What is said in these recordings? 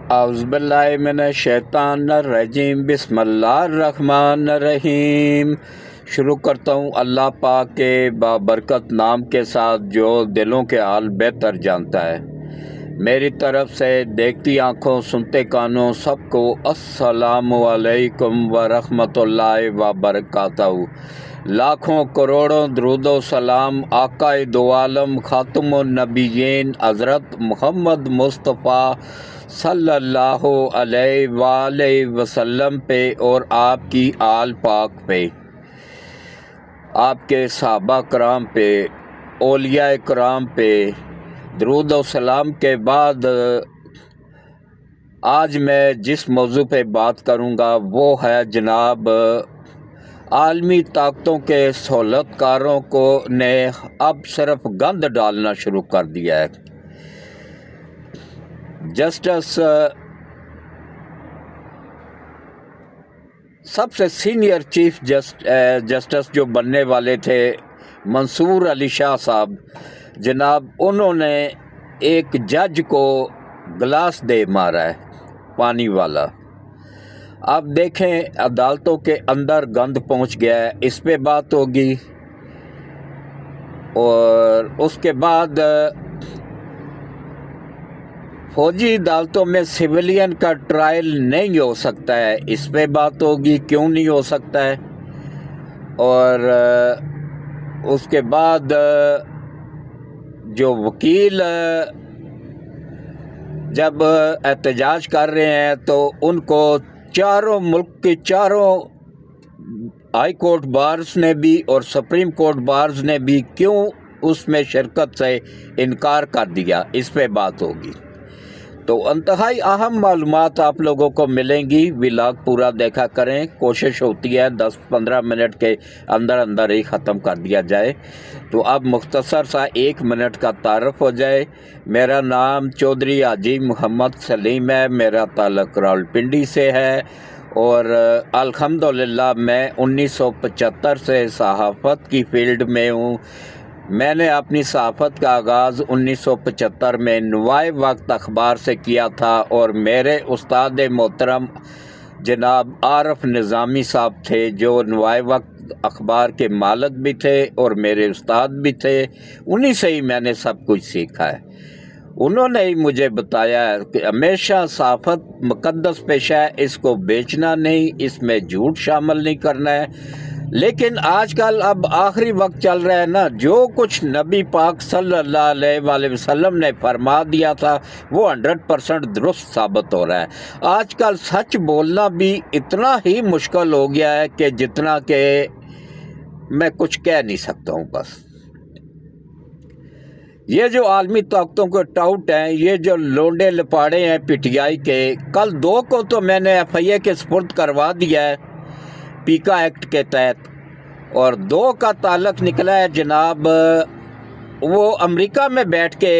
اعوذ باللہ من الشیطان الرجیم، بسم اللہ الرحمن الرحیم۔ شروع کرتا ہوں اللہ پاک کے بابرکت نام کے ساتھ جو دلوں کے حال بہتر جانتا ہے۔ میری طرف سے دیکھتی آنکھوں سنتے کانوں سب کو السلام علیکم ورحمۃ اللہ وبرکاتہ۔ لاکھوں کروڑوں درود و سلام آقائے دو عالم خاتم النبیین حضرت محمد مصطفیٰ صلی اللہ علیہ وآلہ وسلم پہ اور آپ کی آل پاک پہ، آپ کے صحابہ کرام پہ، اولیاء کرام پہ درود و سلام کے بعد آج میں جس موضوع پہ بات کروں گا وہ ہے جناب عالمی طاقتوں کے سہولت کاروں کو نے اب صرف گند ڈالنا شروع کر دیا ہے۔ سب سے سینئر چیف جسٹس جو بننے والے تھے منصور علی شاہ صاحب جناب، انہوں نے ایک جج کو گلاس دے مارا ہے پانی والا۔ اب دیکھیں عدالتوں کے اندر گند پہنچ گیا ہے، اس پہ بات ہوگی۔ اور اس کے بعد فوجی عدالتوں میں سویلین کا ٹرائل نہیں ہو سکتا ہے، اس پہ بات ہوگی کیوں نہیں ہو سکتا ہے۔ اور اس کے بعد جو وکیل جب احتجاج کر رہے ہیں تو ان کو چاروں ملک کے چاروں ہائی کورٹ بارز نے بھی اور سپریم کورٹ بارز نے بھی کیوں اس میں شرکت سے انکار کر دیا، اس پہ بات ہوگی۔ تو انتہائی اہم معلومات آپ لوگوں کو ملیں گی، ولاگ پورا دیکھا کریں، کوشش ہوتی ہے 10-15 منٹ کے اندر اندر ہی ختم کر دیا جائے۔ تو اب مختصر سا 1 منٹ کا تعارف ہو جائے۔ میرا نام چودھری حاجی محمد سلیم ہے، میرا تعلق راولپنڈی سے ہے اور الحمدللہ میں 1975 سے صحافت کی فیلڈ میں ہوں۔ میں نے اپنی صحافت کا آغاز 1975 میں نوائے وقت اخبار سے کیا تھا اور میرے استاد محترم جناب عارف نظامی صاحب تھے جو نوائے وقت اخبار کے مالک بھی تھے اور میرے استاد بھی تھے، انہی سے ہی میں نے سب کچھ سیکھا ہے۔ انہوں نے ہی مجھے بتایا ہے کہ ہمیشہ صحافت مقدس پیشہ ہے، اس کو بیچنا نہیں، اس میں جھوٹ شامل نہیں کرنا ہے۔ لیکن آج کل اب آخری وقت چل رہا ہے نا، جو کچھ نبی پاک صلی اللہ علیہ وآلہ وسلم نے فرما دیا تھا وہ 100% درست ثابت ہو رہا ہے۔ آج کل سچ بولنا بھی اتنا ہی مشکل ہو گیا ہے کہ جتنا کہ میں کچھ کہہ نہیں سکتا ہوں۔ بس یہ جو عالمی طاقتوں کے ٹاؤٹ ہیں، یہ جو لونڈے لپاڑے ہیں پی ٹی آئی کے، کل 2 کو تو میں نے FIA کے سپرد کروا دیا ہے پیکا ایکٹ کے تحت، اور 2 کا تعلق نکلا ہے جناب، وہ امریکہ میں بیٹھ کے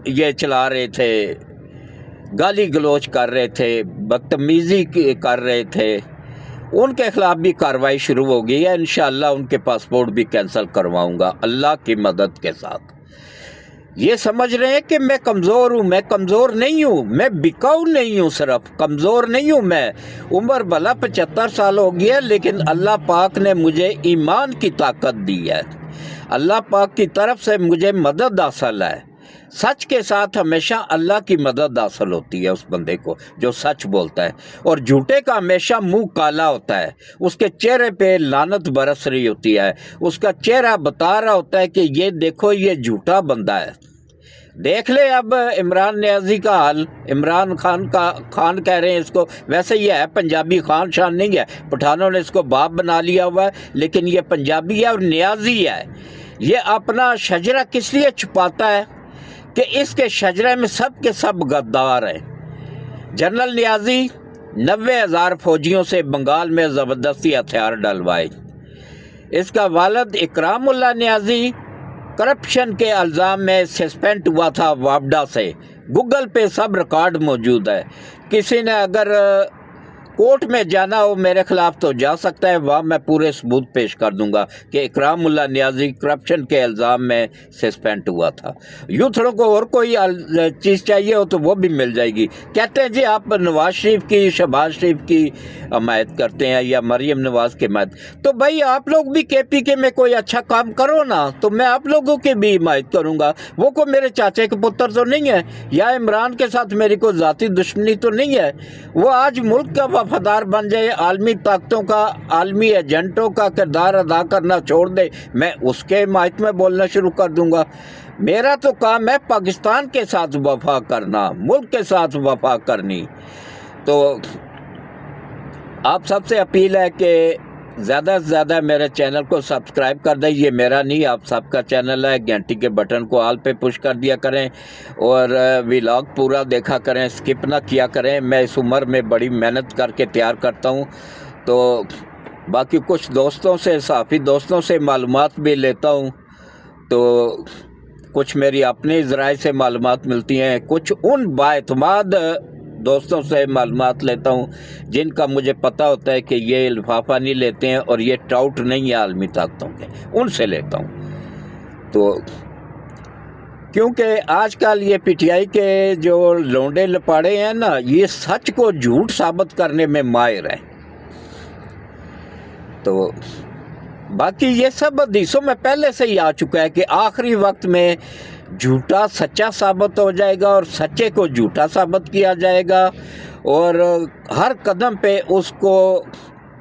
یہ چلا رہے تھے، گالی گلوچ کر رہے تھے، بدتمیزی کر رہے تھے، ان کے خلاف بھی کارروائی شروع ہو گئی ہے۔ انشاءاللہ ان کے پاسپورٹ بھی کینسل کرواؤں گا اللہ کی مدد کے ساتھ۔ یہ سمجھ رہے ہیں کہ میں کمزور ہوں، میں کمزور نہیں ہوں، میں بکاؤ نہیں ہوں، صرف کمزور نہیں ہوں میں۔ عمر بھلا 75 سال ہو گیا، لیکن اللہ پاک نے مجھے ایمان کی طاقت دی ہے، اللہ پاک کی طرف سے مجھے مدد حاصل ہے۔ سچ کے ساتھ ہمیشہ اللہ کی مدد حاصل ہوتی ہے اس بندے کو جو سچ بولتا ہے، اور جھوٹے کا ہمیشہ منہ کالا ہوتا ہے، اس کے چہرے پہ لعنت برس رہی ہوتی ہے، اس کا چہرہ بتا رہا ہوتا ہے کہ یہ دیکھو یہ جھوٹا بندہ ہے۔ دیکھ لے اب عمران نیازی کا حال، عمران خان کہہ رہے ہیں اس کو، ویسے یہ ہے پنجابی، خان شان نہیں ہے، پٹھانوں نے اس کو باپ بنا لیا ہوا ہے، لیکن یہ پنجابی ہے اور نیازی ہے۔ یہ اپنا شجرہ کس لیے چھپاتا ہے کہ اس کے شجرے میں سب کے سب غدار ہیں۔ جنرل نیازی 90,000 فوجیوں سے بنگال میں زبردستی ہتھیار ڈلوائے۔ اس کا والد اکرام اللہ نیازی کرپشن کے الزام میں سسپینڈ ہوا تھا واپڈا سے، گوگل پہ سب ریکارڈ موجود ہے۔ کسی نے اگر کورٹ میں جانا ہو میرے خلاف تو جا سکتا ہے، وہاں میں پورے ثبوت پیش کر دوں گا کہ اکرام اللہ نیازی کرپشن کے الزام میں سسپینڈ ہوا تھا۔ یوتھڑوں کو اور کوئی چیز چاہیے ہو تو وہ بھی مل جائے گی۔ کہتے ہیں جی آپ نواز شریف کی، شہباز شریف کی حمایت کرتے ہیں یا مریم نواز کی حمایت، تو بھائی آپ لوگ بھی کے پی کے میں کوئی اچھا کام کرو نا، تو میں آپ لوگوں کی بھی حمایت کروں گا۔ وہ کوئی میرے چاچے کے پتر تو نہیں ہے، یا عمران کے ساتھ میری کوئی ذاتی دشمنی تو نہیں ہے۔ وہ آج ملک کا وفادار بن جائے، عالمی طاقتوں کا، عالمی ایجنٹوں کا کردار ادا کرنا چھوڑ دے، میں اس کے حمایت میں بولنا شروع کر دوں گا۔ میرا تو کام ہے پاکستان کے ساتھ وفا کرنا، ملک کے ساتھ وفا کرنی۔ تو آپ سب سے اپیل ہے کہ زیادہ سے زیادہ میرے چینل کو سبسکرائب کر دیں۔ یہ میرا نہیں، آپ سب کا چینل ہے۔ گھنٹی کے بٹن کو آل پہ پش کر دیا کریں اور ولاگ پورا دیکھا کریں، سکپ نہ کیا کریں۔ میں اس عمر میں بڑی محنت کر کے تیار کرتا ہوں، تو باقی کچھ دوستوں سے، صحافی دوستوں سے معلومات بھی لیتا ہوں، تو کچھ میری اپنے ذرائع سے معلومات ملتی ہیں، کچھ ان بااعتماد دوستوں سے معلومات لیتا ہوں جن کا مجھے پتہ ہوتا ہے کہ یہ لفافہ نہیں لیتے ہیں اور یہ ٹاؤٹ نہیں ہے عالمی طاقتوں کے، ان سے لیتا ہوں۔ تو کیونکہ آج کل یہ پی ٹی آئی کے جو لونڈے لپاڑے ہیں نا، یہ سچ کو جھوٹ ثابت کرنے میں ماہر ہیں۔ تو باقی یہ سب حدیثوں میں پہلے سے ہی آ چکا ہے کہ آخری وقت میں جھوٹا سچا ثابت ہو جائے گا اور سچے کو جھوٹا ثابت کیا جائے گا، اور ہر قدم پہ اس کو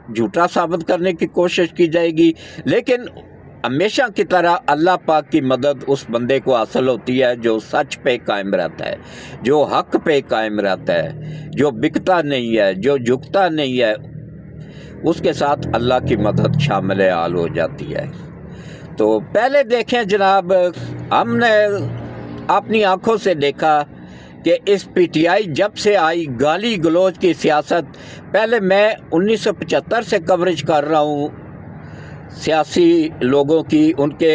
جھوٹا ثابت کرنے کی کوشش کی جائے گی، لیکن ہمیشہ کی طرح اللہ پاک کی مدد اس بندے کو حاصل ہوتی ہے جو سچ پہ قائم رہتا ہے، جو حق پہ قائم رہتا ہے، جو بکتا نہیں ہے، جو جھکتا نہیں ہے، اس کے ساتھ اللہ کی مدد شامل حال ہو جاتی ہے۔ تو پہلے دیکھیں جناب، ہم نے اپنی آنکھوں سے دیکھا کہ اس پی ٹی آئی جب سے آئی، گالی گلوچ کی سیاست، پہلے میں 1975 سے کوریج کر رہا ہوں سیاسی لوگوں کی، ان کے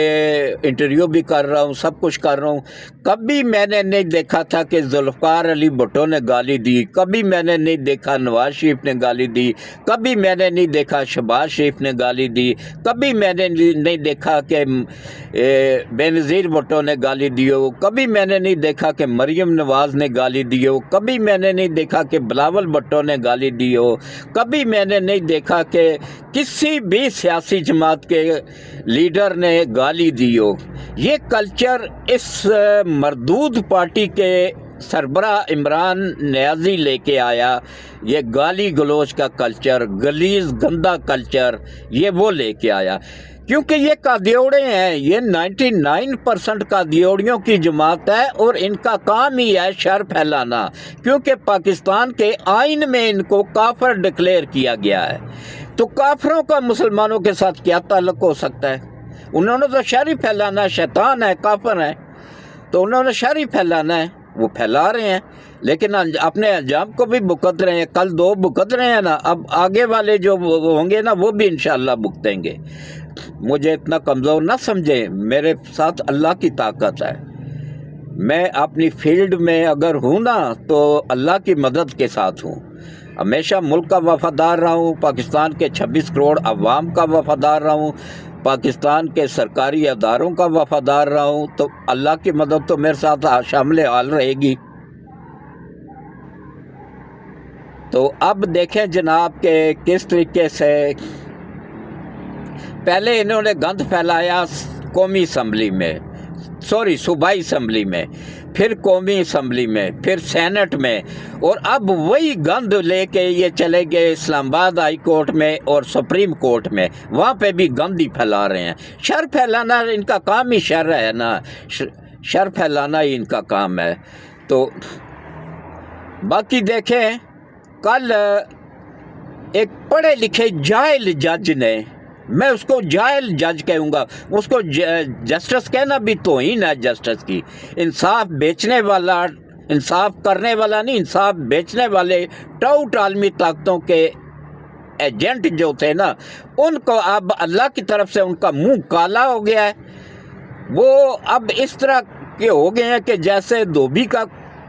انٹرویو بھی کر رہا ہوں، سب کچھ کر رہا ہوں۔ کبھی میں نے نہیں دیکھا تھا کہ ذوالفقار علی بھٹو نے گالی دی، کبھی میں نے نہیں دیکھا نواز شریف نے گالی دی، کبھی میں نے نہیں دیکھا شہباز شریف نے گالی دی، کبھی میں نے نہیں دیکھا کہ بے نظیر بھٹو نے گالی دی ہو، کبھی میں نے نہیں دیکھا کہ مریم نواز نے گالی دی ہو، کبھی میں نے نہیں دیکھا کہ بلاول بھٹو نے گالی دی ہو، کبھی میں نے نہیں دیکھا کہ کسی بھی سیاسی جماعت کے لیڈر نے گالی دی ہو۔ یہ کلچر اس مردود پارٹی کے سربراہ عمران نیازی لے کے آیا، یہ گالی گلوچ کا کلچر، گلیز گندا کلچر، یہ وہ لے کے آیا، کیونکہ یہ قادیوڑے ہیں، یہ 99% قادیوڑیوں کی جماعت ہے، اور ان کا کام ہی ہے شر پھیلانا، کیونکہ پاکستان کے آئین میں ان کو کافر ڈکلیئر کیا گیا ہے۔ تو کافروں کا مسلمانوں کے ساتھ کیا تعلق ہو سکتا ہے؟ انہوں نے تو شر ہی پھیلانا ہے، شیطان ہے، کافر ہیں، تو انہوں نے شر ہی پھیلانا ہے، وہ پھیلا رہے ہیں، لیکن اپنے انجام کو بھی بھگت رہے ہیں۔ کل 2 بھگت رہے ہیں نا، اب آگے والے جو ہوں گے نا وہ بھی انشاءاللہ بھگتیں گے۔ مجھے اتنا کمزور نہ سمجھیں، میرے ساتھ اللہ کی طاقت ہے۔ میں اپنی فیلڈ میں اگر ہوں نا تو اللہ کی مدد کے ساتھ ہوں، ہمیشہ ملک کا وفادار رہا ہوں، پاکستان کے 26 کروڑ عوام کا وفادار رہا ہوں، پاکستان کے سرکاری اداروں کا وفادار رہا ہوں، تو اللہ کی مدد تو میرے ساتھ شامل حال رہے گی۔ تو اب دیکھیں جناب کہ کس طریقے سے پہلے انہوں نے گند پھیلایا قومی اسمبلی میں، صوبائی اسمبلی میں، پھر قومی اسمبلی میں، پھر سینٹ میں، اور اب وہی گند لے کے یہ چلے گئے اسلام آباد ہائی کورٹ میں اور سپریم کورٹ میں، وہاں پہ بھی گند ہی پھیلا رہے ہیں۔ شر پھیلانا ان کا کام ہی شر ہے نا، شر پھیلانا ہی ان کا کام ہے۔ تو باقی دیکھیں، کل ایک پڑھے لکھے جاہل جج نے، میں اس کو جاہل جج کہوں گا، اس کو جسٹس کہنا بھی توہین ہے جسٹس کی۔ انصاف بیچنے والا، انصاف کرنے والا نہیں، انصاف بیچنے والے ٹاؤٹ عالمی طاقتوں کے ایجنٹ جو تھے نا، ان کو اب اللہ کی طرف سے ان کا منہ کالا ہو گیا ہے۔ وہ اب اس طرح کے ہو گئے ہیں کہ جیسے دھوبی کا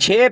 6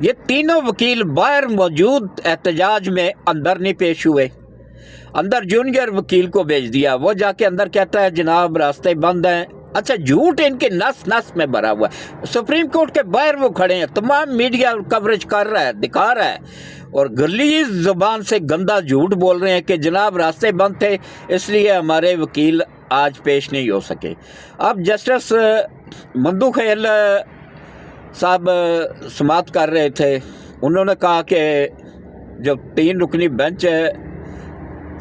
یہ تینوں وکیل باہر موجود احتجاج میں اندر نہیں پیش ہوئے، اندر جونیئر وکیل کو بھیج دیا، وہ جا کے اندر کہتا ہے جناب راستے بند ہیں۔ اچھا، جھوٹ ان کے نس نس میں بھرا ہوا ہے، سپریم کورٹ کے باہر وہ کھڑے ہیں، تمام میڈیا کوریج کر رہا ہے، دکھا رہا ہے، اور غلیظ زبان سے گندا جھوٹ بول رہے ہیں کہ جناب راستے بند تھے اس لیے ہمارے وکیل آج پیش نہیں ہو سکے۔ اب جسٹس مندو خیل صاحب سماعت کر رہے تھے، انہوں نے کہا کہ جو 3 رکنی بینچ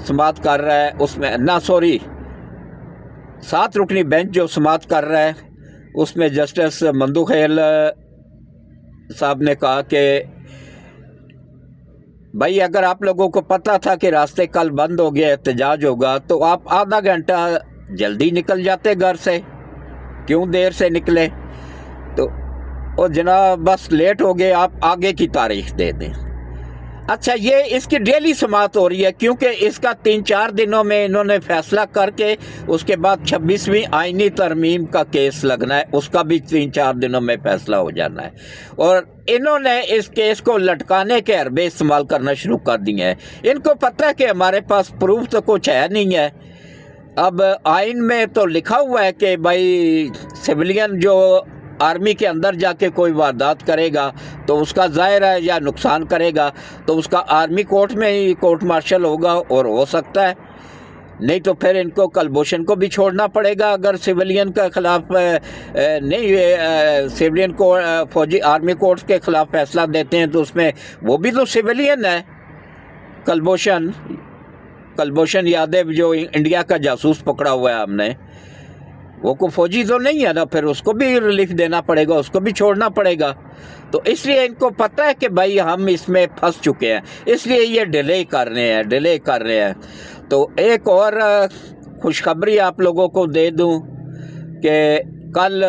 سماعت کر رہا ہے اس میں 7 رکنی بینچ جو سماعت کر رہا ہے اس میں جسٹس مندو خیل صاحب نے کہا کہ بھائی اگر آپ لوگوں کو پتہ تھا کہ راستے کل بند ہو گیا، احتجاج ہوگا، تو آپ آدھا گھنٹہ جلدی نکل جاتے گھر سے، کیوں دیر سے نکلے؟ تو اور جناب بس لیٹ ہو گئے، آپ آگے کی تاریخ دے دیں۔ اچھا، یہ اس کی ڈیلی سماعت ہو رہی ہے کیونکہ اس کا 3-4 دنوں میں انہوں نے فیصلہ کر کے اس کے بعد 26ویں آئینی ترمیم کا کیس لگنا ہے، اس کا بھی 3-4 دنوں میں فیصلہ ہو جانا ہے، اور انہوں نے اس کیس کو لٹکانے کے حربے استعمال کرنا شروع کر دیے ہیں۔ ان کو پتہ ہے کہ ہمارے پاس پروف تو کچھ ہے نہیں ہے۔ اب آئین میں تو لکھا ہوا ہے کہ بھائی سویلین جو آرمی کے اندر جا کے کوئی واردات کرے گا تو اس کا ظاہر ہے یا نقصان کرے گا تو اس کا آرمی کورٹ میں ہی کورٹ مارشل ہوگا، اور ہو سکتا ہے نہیں تو پھر ان کو کلبھوشن کو بھی چھوڑنا پڑے گا اگر سویلین کے خلاف نہیں سویلین کو فوجی آرمی کورٹ کے خلاف فیصلہ دیتے ہیں تو اس میں وہ بھی تو سویلین ہے۔ کلبھوشن یادو جو انڈیا کا جاسوس پکڑا ہوا ہے ہم نے، وہ کو فوجی تو نہیں ہے نا، پھر اس کو بھی ریلیف دینا پڑے گا، اس کو بھی چھوڑنا پڑے گا۔ تو اس لیے ان کو پتہ ہے کہ بھائی ہم اس میں پھنس چکے ہیں، اس لیے یہ ڈیلے کر رہے ہیں۔ تو ایک اور خوشخبری آپ لوگوں کو دے دوں کہ کل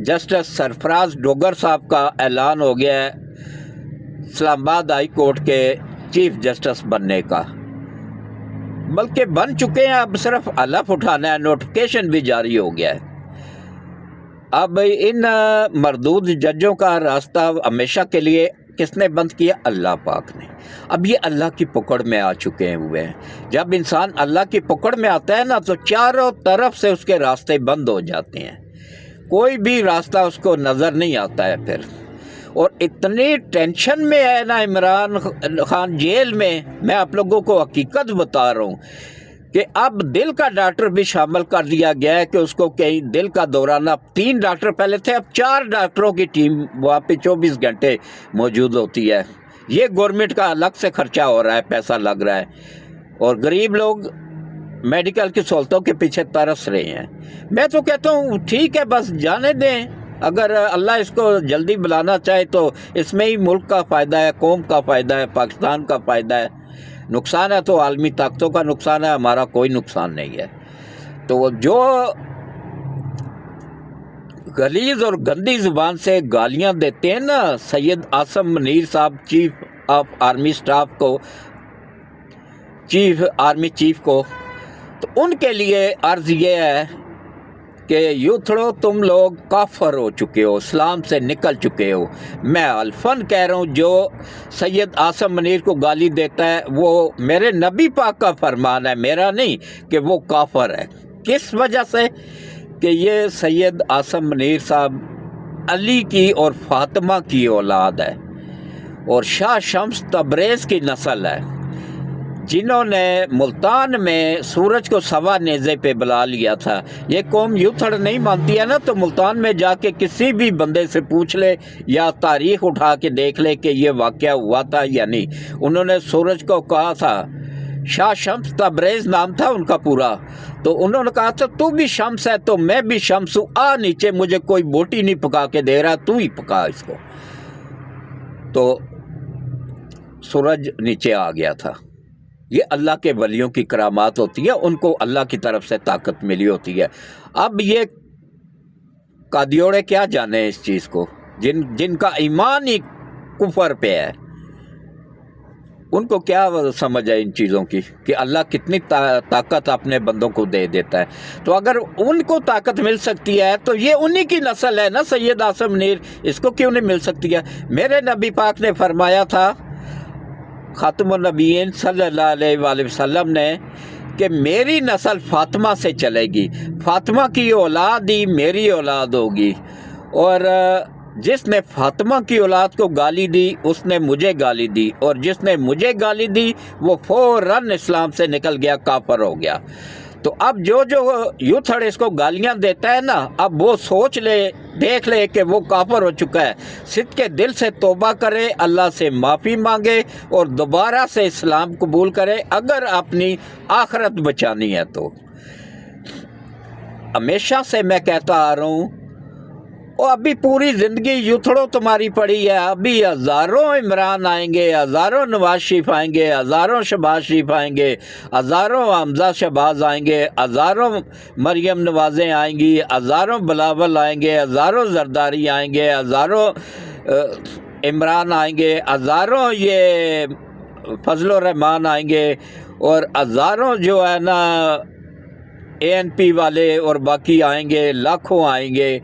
جسٹس سرفراز ڈوگر صاحب کا اعلان ہو گیا ہے اسلام آباد ہائی کورٹ کے چیف جسٹس بننے کا، بلکہ بن چکے ہیں، اب صرف حلف اٹھانا ہے، نوٹیفکیشن بھی جاری ہو گیا ہے۔ اب ان مردود ججوں کا راستہ ہمیشہ کے لیے کس نے بند کیا؟ اللہ پاک نے۔ اب یہ اللہ کی پکڑ میں آ چکے ہوئے ہیں۔ جب انسان اللہ کی پکڑ میں آتا ہے نا تو چاروں طرف سے اس کے راستے بند ہو جاتے ہیں، کوئی بھی راستہ اس کو نظر نہیں آتا ہے پھر۔ اور اتنی ٹینشن میں ہے نا عمران خان جیل میں آپ لوگوں کو حقیقت بتا رہا ہوں کہ اب دل کا ڈاکٹر بھی شامل کر دیا گیا ہے کہ اس کو کہیں دل کا دورانہ، 3 ڈاکٹر پہلے تھے، اب 4 ڈاکٹروں کی ٹیم وہاں پہ 24 گھنٹے موجود ہوتی ہے۔ یہ گورنمنٹ کا الگ سے خرچہ ہو رہا ہے، پیسہ لگ رہا ہے، اور غریب لوگ میڈیکل کی سہولتوں کے پیچھے ترس رہے ہیں۔ میں تو کہتا ہوں ٹھیک ہے، بس جانے دیں، اگر اللہ اس کو جلدی بلانا چاہے تو اس میں ہی ملک کا فائدہ ہے، قوم کا فائدہ ہے، پاکستان کا فائدہ ہے۔ نقصان ہے تو عالمی طاقتوں کا نقصان ہے، ہمارا کوئی نقصان نہیں ہے۔ تو جو غلیظ اور گندی زبان سے گالیاں دیتے ہیں نا سید عاصم منیر صاحب، چیف آف آرمی اسٹاف کو، آرمی چیف کو، تو ان کے لیے عرض یہ ہے کہ یوتھڑو تم لوگ کافر ہو چکے ہو، اسلام سے نکل چکے ہو۔ میں الفن کہہ رہا ہوں، جو سید عاصم منیر کو گالی دیتا ہے وہ میرے نبی پاک کا فرمان ہے، میرا نہیں، کہ وہ کافر ہے۔ کس وجہ سے؟ کہ یہ سید عاصم منیر صاحب علی کی اور فاطمہ کی اولاد ہے، اور شاہ شمس تبریز کی نسل ہے، جنہوں نے ملتان میں سورج کو سوا نیزے پہ بلا لیا تھا۔ یہ قوم یوتھڑ نہیں مانتی ہے نا، تو ملتان میں جا کے کسی بھی بندے سے پوچھ لے یا تاریخ اٹھا کے دیکھ لے کہ یہ واقعہ ہوا تھا یا نہیں۔ انہوں نے سورج کو کہا تھا، شاہ شمس تبریز نام تھا ان کا پورا، تو انہوں نے کہا تھا تو بھی شمس ہے تو میں بھی شمس ہوں، آ نیچے، مجھے کوئی بوٹی نہیں پکا کے دے رہا، تو ہی پکا اس کو۔ تو سورج نیچے آ گیا تھا۔ یہ اللہ کے ولیوں کی کرامات ہوتی ہے، ان کو اللہ کی طرف سے طاقت ملی ہوتی ہے۔ اب یہ قادیوڑے کیا جانے اس چیز کو، جن کا ایمان ہی کفر پہ ہے۔ ان کو کیا سمجھ ہے ان چیزوں کی کہ اللہ کتنی طاقت اپنے بندوں کو دے دیتا ہے. تو اگر ان کو طاقت مل سکتی ہے تو یہ انہی کی نسل ہے نا سید عاصم منیر, اس کو کیوں نہیں مل سکتی ہے؟ میرے نبی پاک نے فرمایا تھا خاتم النبیین صلی اللہ علیہ وآلہ وسلم نے کہ میری نسل فاطمہ سے چلے گی, فاطمہ کی اولاد ہی میری اولاد ہوگی, اور جس نے فاطمہ کی اولاد کو گالی دی اس نے مجھے گالی دی, اور جس نے مجھے گالی دی وہ فوراً اسلام سے نکل گیا, کافر ہو گیا. تو اب جو یوتھڑ اس کو گالیاں دیتا ہے نا, اب وہ سوچ لے, دیکھ لے کہ وہ کافر ہو چکا ہے, صدق کے دل سے توبہ کرے, اللہ سے معافی مانگے اور دوبارہ سے اسلام قبول کرے اگر اپنی آخرت بچانی ہے تو. ہمیشہ سے میں کہتا آ رہا ہوں, اور ابھی پوری زندگی یوتھڑوں تمہاری پڑی ہے, ابھی ہزاروں عمران آئیں گے, ہزاروں نواز شریف آئیں گے, ہزاروں شہباز شریف آئیں گے, ہزاروں حمزہ شہباز آئیں گے, ہزاروں مریم نوازیں آئیں گی, ہزاروں بلاول آئیں گے, ہزاروں زرداری آئیں گے, ہزاروں عمران آئیں گے, ہزاروں یہ فضل الرحمان آئیں گے, اور ہزاروں جو ہے نا ANP والے اور باقی آئیں گے, لاکھوں آئیں گے.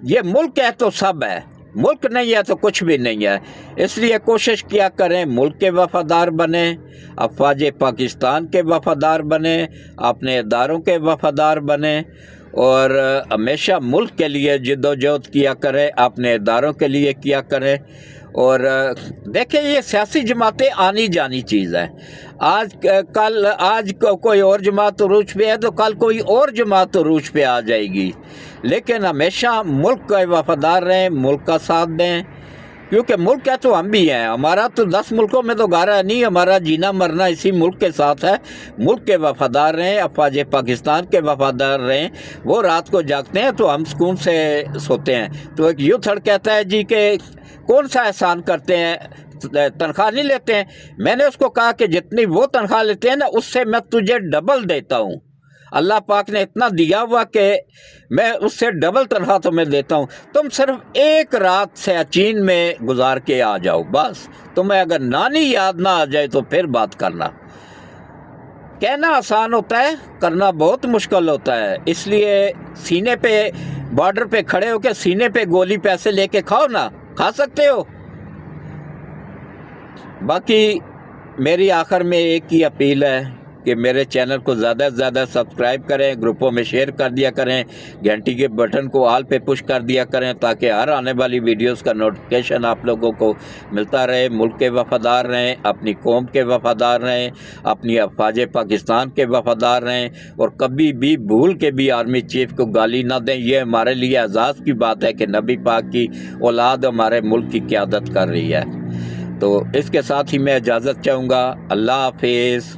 یہ ملک ہے تو سب ہے, ملک نہیں ہے تو کچھ بھی نہیں ہے. اس لیے کوشش کیا کریں ملک کے وفادار بنیں, افواج پاکستان کے وفادار بنیں, اپنے اداروں کے وفادار بنیں, اور ہمیشہ ملک کے لیے جد و جہد کیا کریں, اپنے اداروں کے لیے کیا کریں. اور دیکھیں یہ سیاسی جماعتیں آنی جانی چیز ہے, آج کوئی اور جماعت عروج پہ ہے تو کل کوئی اور جماعت عروج پہ آ جائے گی, لیکن ہمیشہ ملک کا وفادار رہیں, ملک کا ساتھ دیں, کیونکہ ملک ہے تو ہم بھی ہیں, ہمارا تو 10 ملکوں میں تو گارا نہیں, ہمارا جینا مرنا اسی ملک کے ساتھ ہے. ملک کے وفادار رہیں, افواج پاکستان کے وفادار رہیں, وہ رات کو جاگتے ہیں تو ہم سکون سے سوتے ہیں. تو ایک یوتھڑ کہتا ہے جی کہ کون سا احسان کرتے ہیں, تنخواہ نہیں لیتے ہیں. میں نے اس کو کہا کہ جتنی وہ تنخواہ لیتے ہیں نا اس سے میں تجھے ڈبل دیتا ہوں, اللہ پاک نے اتنا دیا ہوا کہ میں اس سے ڈبل تنخواہ تمہیں دیتا ہوں. تم صرف ایک رات سیاچین میں گزار کے آ جاؤ, بس تمہیں اگر نانی یاد نہ آ جائے تو پھر بات کرنا. کہنا آسان ہوتا ہے, کرنا بہت مشکل ہوتا ہے. اس لیے سینے پہ بارڈر پہ کھڑے ہو کے سینے پہ گولی پیسے لے کے کھاؤ نا, کھا سکتے ہو. باقی میری آخر میں ایک ہی اپیل ہے کہ میرے چینل کو زیادہ سے زیادہ سبسکرائب کریں, گروپوں میں شیئر کر دیا کریں, گھنٹی کے بٹن کو آل پہ پش کر دیا کریں تاکہ ہر آنے والی ویڈیوز کا نوٹیفیکیشن آپ لوگوں کو ملتا رہے. ملک کے وفادار رہیں, اپنی قوم کے وفادار رہیں, اپنی افواج پاکستان کے وفادار رہیں, اور کبھی بھی بھول کے بھی آرمی چیف کو گالی نہ دیں. یہ ہمارے لیے اعزاز کی بات ہے کہ نبی پاک کی اولاد ہمارے ملک کی قیادت کر رہی ہے. تو اس کے ساتھ ہی میں اجازت چاہوں گا. اللہ حافظ.